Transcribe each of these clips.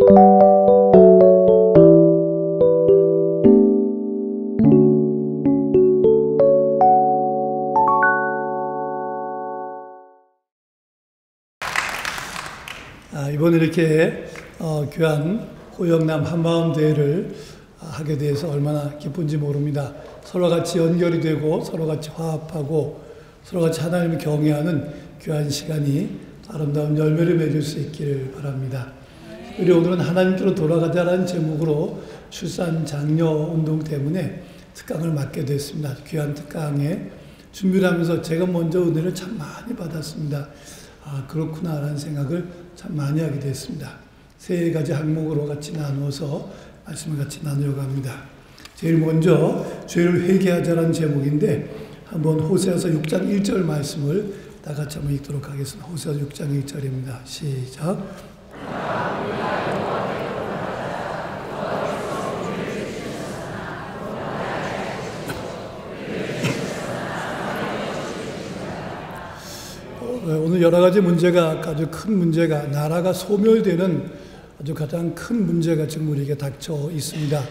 이번에 이렇게 귀한 호영남 한마음 대회를 하게 돼서 얼마나 기쁜지 모릅니다. 서로 같이 연결이 되고 서로 같이 화합하고 서로 같이 하나님을 경외하는 귀한 시간이 아름다운 열매를 맺을 수 있기를 바랍니다. 우리 오늘은 하나님께로 돌아가자라는 제목으로 출산 장려 운동 때문에 특강을 맡게 됐습니다. 귀한 특강에 준비를 하면서 제가 먼저 은혜를 참 많이 받았습니다. 그렇구나 라는 생각을 참 많이 하게 됐습니다. 세 가지 항목으로 같이 나누어서 말씀을 같이 나누려고 합니다. 제일 먼저 죄를 회개하자라는 제목인데 한번 호세아서 6장 1절 말씀을 다 같이 한번 읽도록 하겠습니다. 호세아서 6장 1절입니다. 시작. 오늘 여러 가지 문제가 아주 큰 문제가 나라가 소멸되는 아주 가장 큰 문제가 지금 우리에게 닥쳐 있습니다.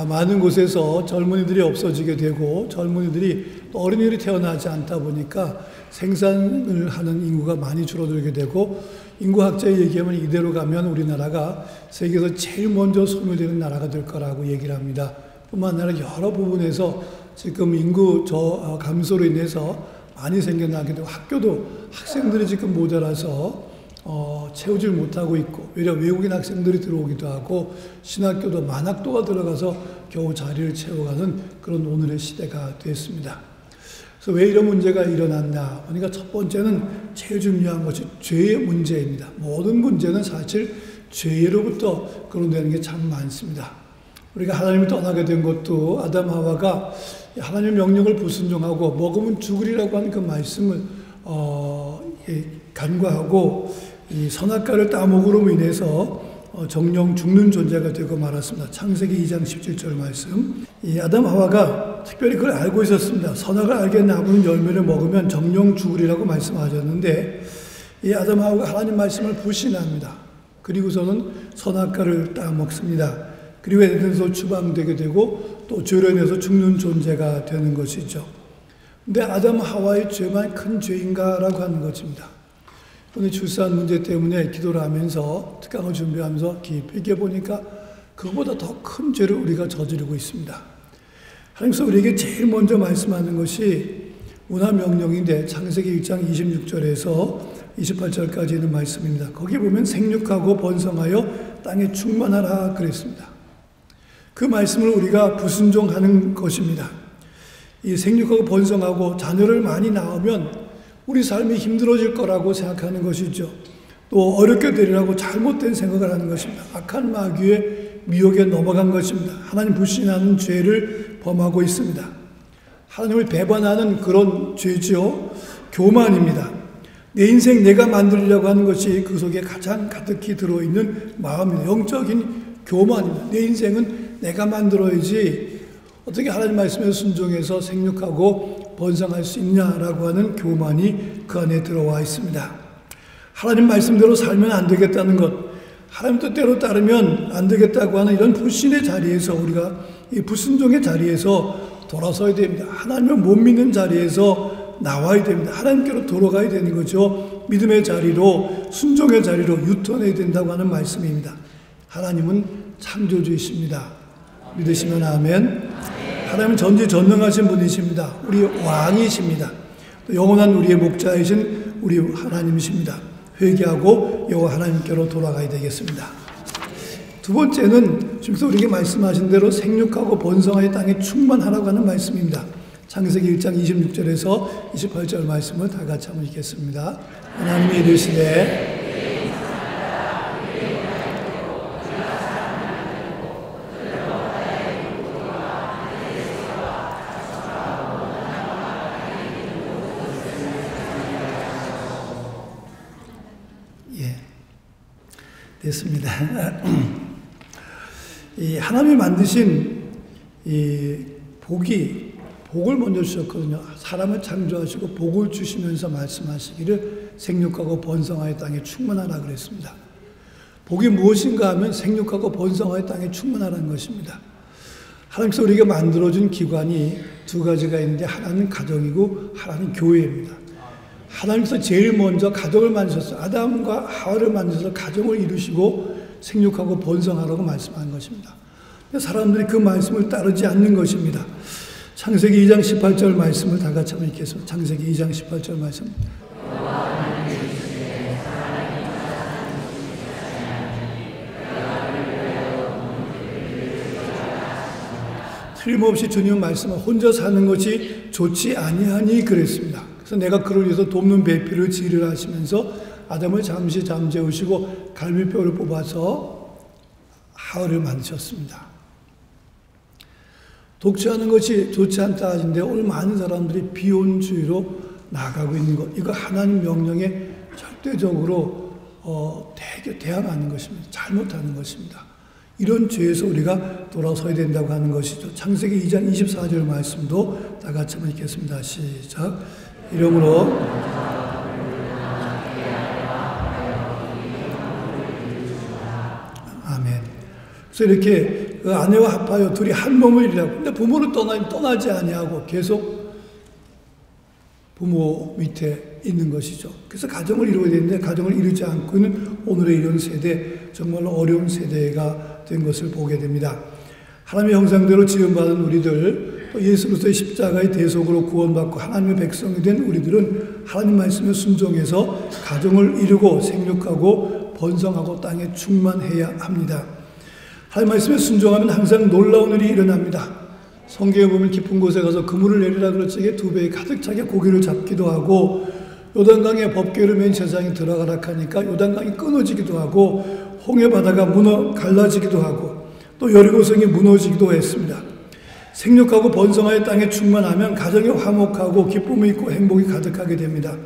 많은 곳에서 젊은이들이 없어지게 되고 젊은이들이 또 어린이들이 태어나지 않다 보니까 생산을 하는 인구가 많이 줄어들게 되고 인구학자의 얘기하면 이대로 가면 우리나라가 세계에서 제일 먼저 소멸되는 나라가 될 거라고 얘기를 합니다. 뿐만 아니라 여러 부분에서 지금 인구 감소로 인해서 많이 생겨나게 되고 학교도 학생들이 지금 모자라서 채우질 못하고 있고 오히려 외국인 학생들이 들어오기도 하고 신학교도 만학도가 들어가서 겨우 자리를 채워가는 그런 오늘의 시대가 됐습니다. 그래서 왜 이런 문제가 일어났나? 그러니까 첫 번째는 제일 중요한 것이 죄의 문제입니다. 모든 문제는 사실 죄로부터 거론되는 게 참 많습니다. 우리가 하나님을 떠나게 된 것도 아담 하와가 하나님의 명령을 불순종하고 먹으면 죽으리라고 하는 그 말씀을 간과하고 이 선악과를 따먹으로 인해서 정령 죽는 존재가 되고 말았습니다. 창세기 2장 17절 말씀. 이 아담 하와가 특별히 그걸 알고 있었습니다. 선악을 알게 나무는 열매를 먹으면 정령 죽으리라고 말씀하셨는데 이 아담 하와가 하나님 말씀을 불신합니다. 그리고서는 선악과를 따먹습니다. 그리고 에덴에서 추방되게 되고 또 죄로 인해서 죽는 존재가 되는 것이죠. 근데 아담 하와의 죄만 큰 죄인가라고 하는 것입니다. 오늘 출산 문제 때문에 기도를 하면서 특강을 준비하면서 깊이 보니까 그것보다 더 큰 죄를 우리가 저지르고 있습니다. 하나님께서 우리에게 제일 먼저 말씀하는 것이 문화명령인데 창세기 1장 26절에서 28절까지 있는 말씀입니다. 거기 보면 생육하고 번성하여 땅에 충만하라 그랬습니다. 그 말씀을 우리가 불순종하는 것입니다. 이 생육하고 번성하고 자녀를 많이 낳으면 우리 삶이 힘들어질 거라고 생각하는 것이죠. 또 어렵게 되리라고 잘못된 생각을 하는 것입니다. 악한 마귀의 미혹에 넘어간 것입니다. 하나님 불신하는 죄를 범하고 있습니다. 하나님을 배반하는 그런 죄죠. 교만입니다. 내 인생 내가 만들려고 하는 것이 그 속에 가장 가득히 들어있는 마음입니다. 영적인 교만입니다. 내 인생은 내가 만들어야지 어떻게 하나님 말씀에 순종해서 생육하고 번성할 수 있냐라고 하는 교만이 그 안에 들어와 있습니다. 하나님 말씀대로 살면 안 되겠다는 것, 하나님 뜻대로 따르면 안 되겠다고 하는 이런 불신의 자리에서 우리가 이 불순종의 자리에서 돌아서야 됩니다. 하나님을 못 믿는 자리에서 나와야 됩니다. 하나님께로 돌아가야 되는 거죠. 믿음의 자리로, 순종의 자리로 유턴해야 된다고 하는 말씀입니다. 하나님은 창조주이십니다. 믿으시면 아멘. 하나님은 전지전능하신 분이십니다. 우리 왕이십니다. 또 영원한 우리의 목자이신 우리 하나님이십니다. 회개하고 여호와 하나님께로 돌아가야 되겠습니다. 두 번째는 지금 우리에게 말씀하신 대로 생육하고 번성하여 땅에 충만하라고 하는 말씀입니다. 창세기 1장 26절에서 28절 말씀을 다 같이 한번 읽겠습니다. 하나님이 이르시되 됐습니다. 이 하나님이 만드신 이 복을 먼저 주셨거든요. 사람을 창조하시고 복을 주시면서 말씀하시기를 생육하고 번성하여 땅에 충만하라 그랬습니다. 복이 무엇인가 하면 생육하고 번성하여 땅에 충만하라는 것입니다. 하나님께서 우리에게 만들어준 기관이 두 가지가 있는데 하나는 가정이고 하나는 교회입니다. 하나님께서 제일 먼저 가정을 만드셨어요. 아담과 하와를 만드셔서 가정을 이루시고 생육하고 번성하라고 말씀한 것입니다. 사람들이 그 말씀을 따르지 않는 것입니다. 창세기 2장 18절 말씀을 다 같이 한번 읽겠습니다. 창세기 2장 18절 말씀. 틀림없이 주님은 말씀은 혼자 사는 것이 좋지 아니하니 그랬습니다. 그래서 내가 그를 위해서 돕는 배필을 지으려 하시면서 아담을 잠시 잠재우시고 갈비뼈를 뽑아서 하와를 만드셨습니다. 독취하는 것이 좋지 않다 하는데 오늘 많은 사람들이 비혼주의로 나아가고 있는 것, 이거 하나님 명령에 절대적으로 대항하는 것입니다. 잘못하는 것입니다. 이런 죄에서 우리가 돌아서야 된다고 하는 것이죠. 창세기 2장 24절 말씀도 다 같이 한번 읽겠습니다. 시작. 이러므로 아멘. 그래서 이렇게 그 아내와 합하여 둘이 한 몸을 이루라고. 근데 부모를 떠나지 아니하고 계속 부모 밑에 있는 것이죠. 그래서 가정을 이루어야 되는데 가정을 이루지 않고는 오늘의 이런 세대, 정말로 어려운 세대가 된 것을 보게 됩니다. 하나님의 형상대로 지음받은 우리들, 또 예수 그리스도의 십자가의 대속으로 구원받고 하나님의 백성이 된 우리들은 하나님 말씀에 순종해서 가정을 이루고 생육하고 번성하고 땅에 충만해야 합니다. 하나님 말씀에 순종하면 항상 놀라운 일이 일어납니다. 성경에 보면 깊은 곳에 가서 그물을 내리라 그럴적에 두 배에 가득 차게 고기를 잡기도 하고, 요단강에 법궤를 맨 세상에 들어가라 하니까 요단강이 끊어지기도 하고, 홍해바다가 갈라지기도 하고, 또 여리고성이 무너지기도 했습니다. 생육하고 번성하여 땅에 충만하면 가정이 화목하고 기쁨이 있고 행복이 가득하게 됩니다.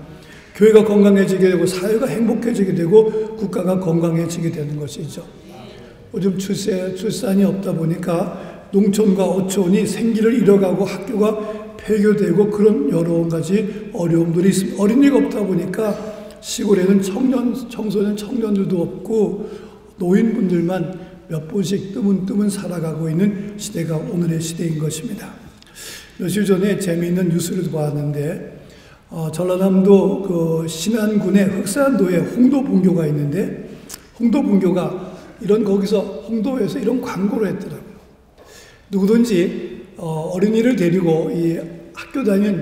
교회가 건강해지게 되고 사회가 행복해지게 되고 국가가 건강해지게 되는 것이죠. 요즘 출산이 없다 보니까 농촌과 어촌이 생기를 잃어가고 학교가 폐교되고 그런 여러 가지 어려움들이 있습니다. 어린이가 없다 보니까 시골에는 청소년 청년들도 없고 노인분들만 몇 분씩 뜨문뜨문 살아가고 있는 시대가 오늘의 시대인 것입니다. 며칠 전에 재미있는 뉴스를 보았는데 전라남도 그 신안군의 흑산도에 홍도분교가 있는데, 홍도분교가 거기서 홍도에서 이런 광고를 했더라고요. 누구든지 어린이를 데리고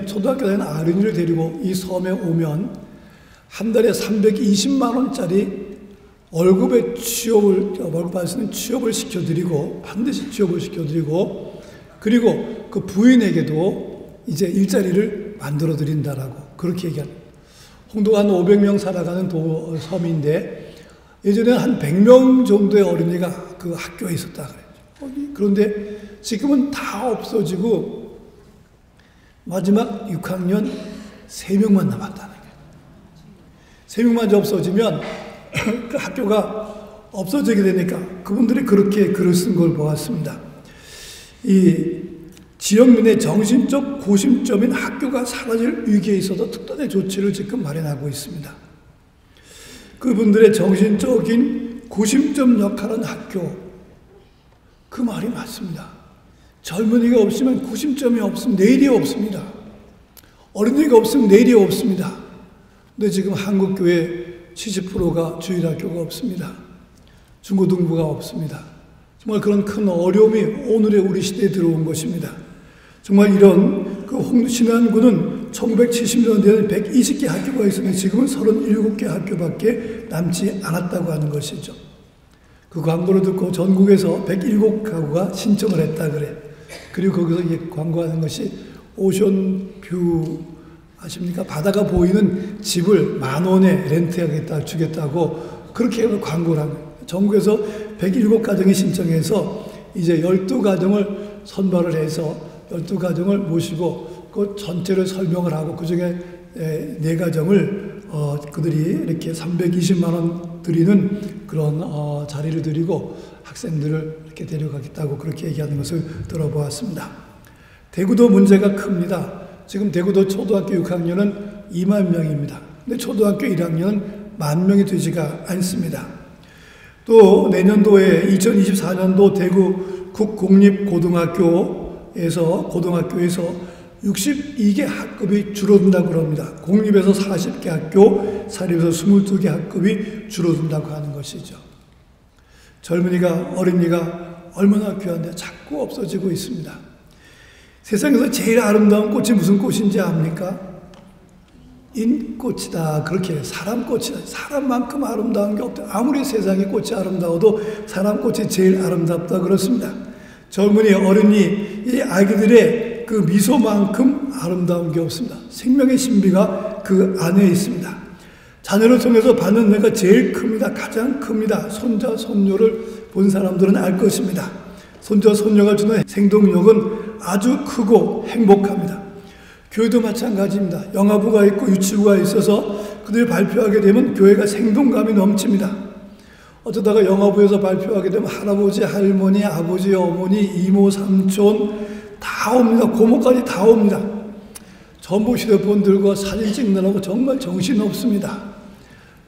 초등학교 다니는 어린이를 데리고 이 섬에 오면 한 달에 320만 원짜리 월급에 월급 받으시는 취업을 시켜드리고, 반드시 취업을 시켜드리고, 그리고 그 부인에게도 이제 일자리를 만들어 드린다라고 그렇게 얘기합니다. 홍도가 한 500명 살아가는 섬인데 예전에는 한 100명 정도의 어린이가 그 학교에 있었다 그랬죠. 그런데 지금은 다 없어지고 마지막 6학년 3명만 남았다는 거예요. 3명만 없어지면 그 학교가 없어지게 되니까 그분들이 그렇게 글을 쓴 걸 보았습니다. 이 지역민의 정신적 고심점인 학교가 사라질 위기에 있어서 특단의 조치를 지금 마련하고 있습니다. 그분들의 정신적인 고심점 역할은 학교, 그 말이 맞습니다. 젊은이가 없으면 고심점이 없으면 내일이 없습니다. 어린이가 없으면 내일이 없습니다. 근데 지금 한국교회 70%가 주일학교가 없습니다. 중고등부가 없습니다. 정말 그런 큰 어려움이 오늘의 우리 시대에 들어온 것입니다. 정말 이런 신안군은 1970년대에는 120개 학교가 있었는데 지금은 37개 학교밖에 남지 않았다고 하는 것이죠. 그 광고를 듣고 전국에서 107가구가 신청을 했다 그래. 그리고 거기서 광고하는 것이 오션뷰 아십니까? 바다가 보이는 집을 10,000원에 렌트하겠다 주겠다고 그렇게 광고를 한 거예요. 전국에서 107가정이 신청해서 이제 12가정을 선발을 해서 12가정을 모시고 그 전체를 설명을 하고 그 중에 4가정을 그들이 이렇게 320만 원 드리는 그런 자리를 드리고 학생들을 이렇게 데려가겠다고 그렇게 얘기하는 것을 들어보았습니다. 대구도 문제가 큽니다. 지금 대구도 초등학교 6학년은 2만 명입니다. 근데 초등학교 1학년은 10,000명이 되지가 않습니다. 또 내년도에 2024년도 대구 국공립고등학교에서 62개 학급이 줄어든다고 합니다. 공립에서 40개 학교, 사립에서 22개 학급이 줄어든다고 하는 것이죠. 젊은이가, 어린이가 얼마나 귀한데 자꾸 없어지고 있습니다. 세상에서 제일 아름다운 꽃이 무슨 꽃인지 압니까? 인꽃이다. 그렇게 사람꽃이다. 사람만큼 아름다운 게 없다. 아무리 세상의 꽃이 아름다워도 사람꽃이 제일 아름답다 그렇습니다. 젊은이, 어린이, 이 아기들의 그 미소만큼 아름다운 게 없습니다. 생명의 신비가 그 안에 있습니다. 자녀를 통해서 받는 은혜가 제일 큽니다. 가장 큽니다. 손자, 손녀를 본 사람들은 알 것입니다. 손자, 손녀가 주는 생동력은 아주 크고 행복합니다. 교회도 마찬가지입니다. 영화부가 있고 유치부가 있어서 그들이 발표하게 되면 교회가 생동감이 넘칩니다. 어쩌다가 영화부에서 발표하게 되면 할아버지, 할머니, 아버지, 어머니, 이모, 삼촌 다 옵니다. 고모까지 다 옵니다. 전부 휴대폰 들고 사진 찍느라고 정말 정신없습니다.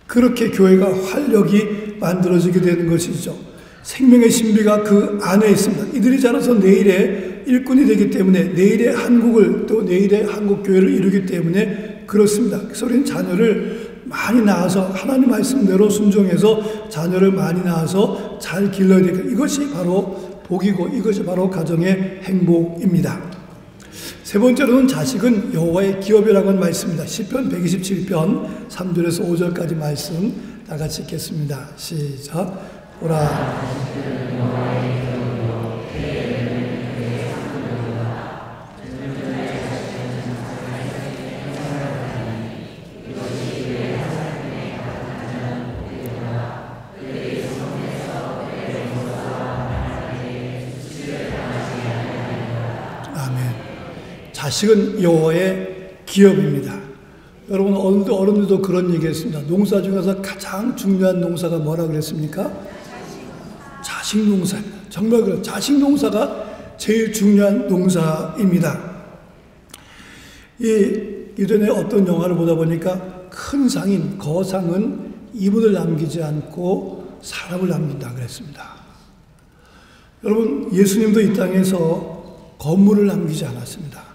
그렇게 교회가 활력이 만들어지게 되는 것이죠. 생명의 신비가 그 안에 있습니다. 이들이 자라서 내일의 일꾼이 되기 때문에 내일의 한국을 또 내일의 한국교회를 이루기 때문에 그렇습니다. 그래서 우리는 자녀를 많이 낳아서 하나님 말씀대로 순종해서 자녀를 많이 낳아서 잘 길러야 되니까 이것이 바로 복이고 이것이 바로 가정의 행복입니다. 세 번째로는 자식은 여호와의 기업이라고 하는 말씀입니다. 시편 127편 3절에서 5절까지 말씀 다 같이 읽겠습니다. 시작. 보라 자식은 여호와의 기업입니다. 여러분 어른들도 그런 얘기했습니다. 농사 중에서 가장 중요한 농사가 뭐라 그랬습니까? 자식 농사입니다. 정말 그래요. 자식 농사가 제일 중요한 농사입니다. 이전에 어떤 영화를 보다 보니까 큰 상인 거상은 이분을 남기지 않고 사람을 남긴다 그랬습니다. 여러분 예수님도 이 땅에서 건물을 남기지 않았습니다.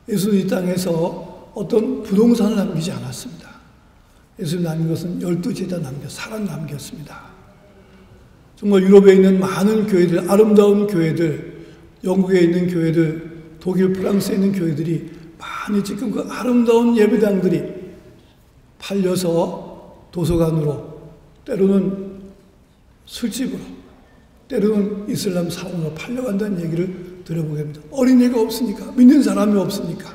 예수님 이 땅에서 어떤 부동산을 남기지 않았습니다. 예수님 남긴 것은 12제자 사람 남겼습니다. 정말 유럽에 있는 많은 교회들, 아름다운 교회들, 영국에 있는 교회들, 독일, 프랑스에 있는 교회들이 많이 지금 그 아름다운 예배당들이 팔려서 도서관으로, 때로는 술집으로, 때로는 이슬람 사원으로 팔려간다는 얘기를 들어보게 합니다. 어린이가 없으니까, 믿는 사람이 없으니까,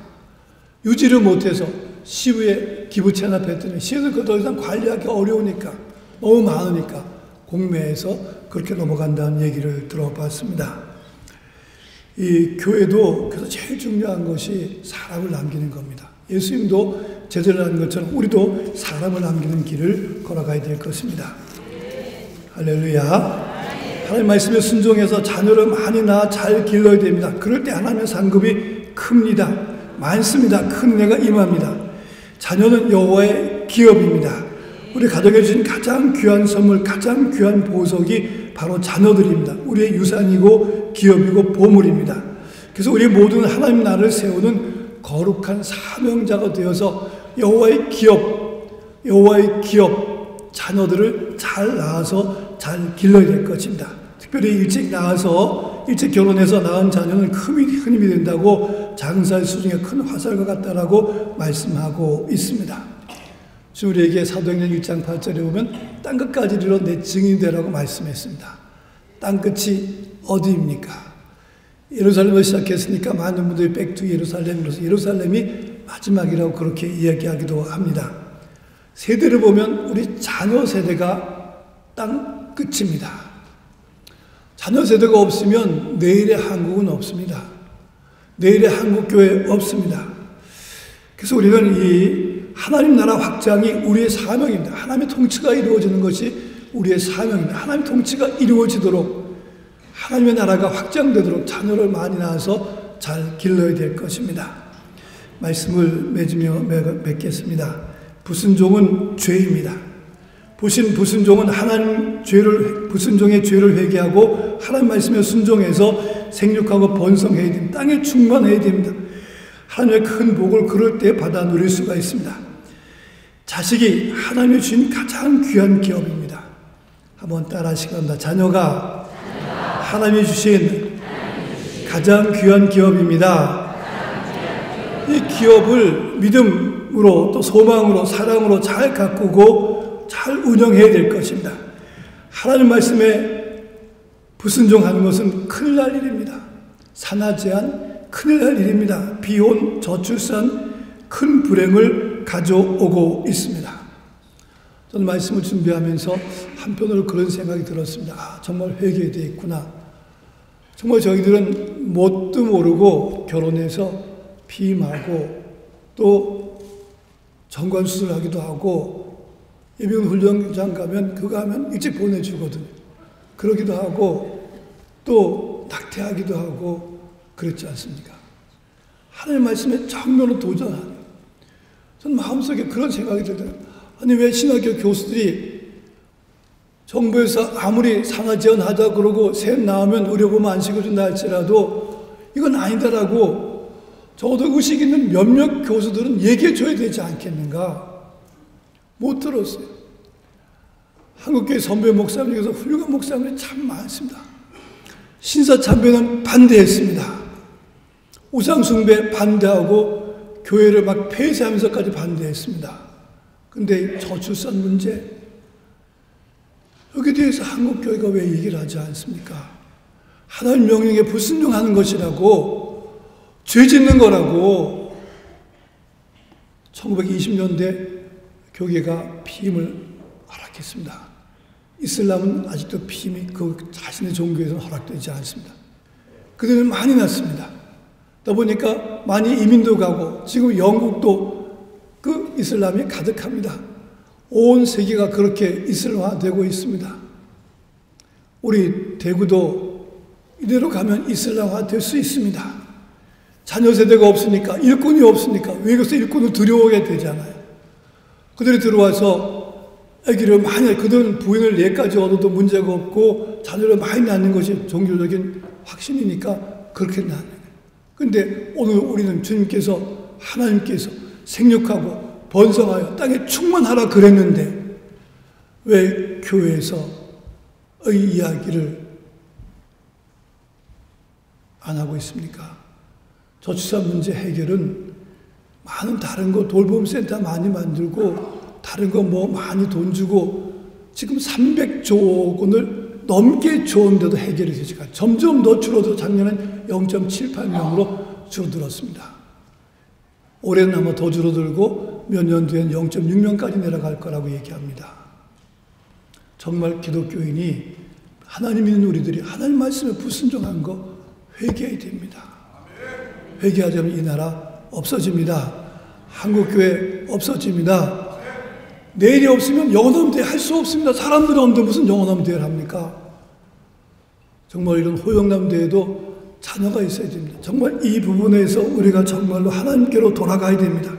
유지를 못해서 시부에 기부 체납했더니 시에서 그 더 이상 관리하기 어려우니까, 너무 많으니까 공매해서 그렇게 넘어간다는 얘기를 들어봤습니다. 이 교회도 그래서 제일 중요한 것이 사람을 남기는 겁니다. 예수님도 제자를 하는 것처럼 우리도 사람을 남기는 길을 걸어가야 될 것입니다. 할렐루야. 하나님 말씀에 순종해서 자녀를 많이 낳아 잘 길러야 됩니다. 그럴 때 하나님의 상급이 큽니다. 많습니다. 큰 은혜가 임합니다. 자녀는 여호와의 기업입니다. 우리 가정에 주신 가장 귀한 선물, 가장 귀한 보석이 바로 자녀들입니다. 우리의 유산이고 기업이고 보물입니다. 그래서 우리 모두는 하나님 나라를 세우는 거룩한 사명자가 되어서 여호와의 기업 자녀들을 잘 낳아서 잘 길러야 될 것입니다. 특별히 일찍 낳아서 일찍 결혼해서 낳은 자녀는 큰 힘이 된다고 장사의 수중에 큰 화살과 같다라고 말씀하고 있습니다. 지금 우리에게 사도행전 1장 8절에 보면 땅끝까지 이르러 내 증인이 되라고 말씀했습니다. 땅끝이 어디입니까? 예루살렘을 시작했으니까 많은 분들이 백투 예루살렘으로서 예루살렘이 마지막이라고 그렇게 이야기하기도 합니다. 세대를 보면 우리 자녀 세대가 땅 끝입니다. 자녀 세대가 없으면 내일의 한국은 없습니다. 내일의 한국교회 없습니다. 그래서 우리는 이 하나님 나라 확장이 우리의 사명입니다. 하나님의 통치가 이루어지는 것이 우리의 사명입니다. 하나님의 통치가 이루어지도록 하나님의 나라가 확장되도록 자녀를 많이 낳아서 잘 길러야 될 것입니다. 말씀을 맺으며 맺겠습니다. 불순종은 죄입니다. 불순종은 불순종의 죄를 회개하고 하나님 말씀에 순종해서 생육하고 번성해야 됩니다. 땅에 충만해야 됩니다. 하나님의 큰 복을 그럴 때 받아 누릴 수가 있습니다. 자식이 하나님이 주신 가장 귀한 기업입니다. 한번 따라 하시기 바랍니다. 자녀가 하나님이 주신 가장 귀한 기업입니다. 이 기업을 믿음으로 또 소망으로 사랑으로 잘 가꾸고 잘 운영해야 될 것입니다. 하나님 말씀에 불순종하는 것은 큰일 날 일입니다. 산하제한 큰일 날 일입니다. 비혼, 저출산, 큰 불행을 가져오고 있습니다. 저는 말씀을 준비하면서 한편으로 그런 생각이 들었습니다. 아, 정말 회개되어 있구나. 정말 저희들은 뭣도 모르고 결혼해서 피임하고 또 정관수술하기도 하고 예비군 훈련장 가면 그거 하면 일찍 보내주거든요. 그러기도 하고 또 낙태하기도 하고 그렇지 않습니까? 하나님 말씀에 정면으로 도전하는 저는 마음속에 그런 생각이 들더라고요. 아니 왜 신학교 교수들이 정부에서 아무리 산하제한하자 그러고 셋 낳으면 의료보험 안 시켜준다 할지라도 이건 아니다라고 적어도 의식 있는 몇몇 교수들은 얘기해 줘야 되지 않겠는가? 못 들었어요. 한국교회 선배 목사님 중에서 훌륭한 목사님이 참 많습니다. 신사참배는 반대했습니다. 우상숭배 반대하고 교회를 막 폐쇄하면서까지 반대했습니다. 근데 저출산 문제 여기에 대해서 한국교회가 왜 얘기를 하지 않습니까? 하나님 명령에 불순종하는 것이라고 죄 짓는 거라고 1920년대 교계가 피임을 허락했습니다. 이슬람은 아직도 피임이 그 자신의 종교에서는 허락되지 않습니다. 그들은 많이 났습니다. 그러다 보니까 많이 이민도 가고 지금 영국도 그 이슬람이 가득합니다. 온 세계가 그렇게 이슬람화되고 있습니다. 우리 대구도 이대로 가면 이슬람화 될 수 있습니다. 자녀 세대가 없으니까 일꾼이 없으니까 외국에서 일꾼을 들여오게 되잖아요. 그들이 들어와서 아기를 많이 그들은 부인을 예까지 얻어도 문제가 없고 자녀를 많이 낳는 것이 종교적인 확신이니까 그렇게 낳는 거예요. 그런데 오늘 우리는 주님께서 하나님께서 생육하고 번성하여 땅에 충만하라 그랬는데 왜 교회에서의 이야기를 안 하고 있습니까? 저출산 문제 해결은 많은 다른 거 돌봄센터 많이 만들고 다른 거 뭐 많이 돈 주고 지금 300조 원을 넘게 줬는데도 해결이 되지가 않아요. 점점 더 줄어들어 작년엔 0.78명으로 줄어들었습니다. 올해는 아마 더 줄어들고 몇 년 뒤엔 0.6명까지 내려갈 거라고 얘기합니다. 정말 기독교인이 하나님 믿는 우리들이 하나님 말씀에 불순종한 거 회개해야 됩니다. 회개하자면 이 나라 없어집니다. 한국교회 없어집니다. 내일이 없으면 영원한 대회 할 수 없습니다. 사람들이 없는데 무슨 영원한 대회를 합니까? 정말 이런 호영남 대회도 자녀가 있어야 됩니다. 정말 이 부분에서 우리가 정말로 하나님께로 돌아가야 됩니다.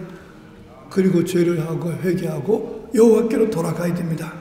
그리고 죄를 하고 회개하고 여호와께로 돌아가야 됩니다.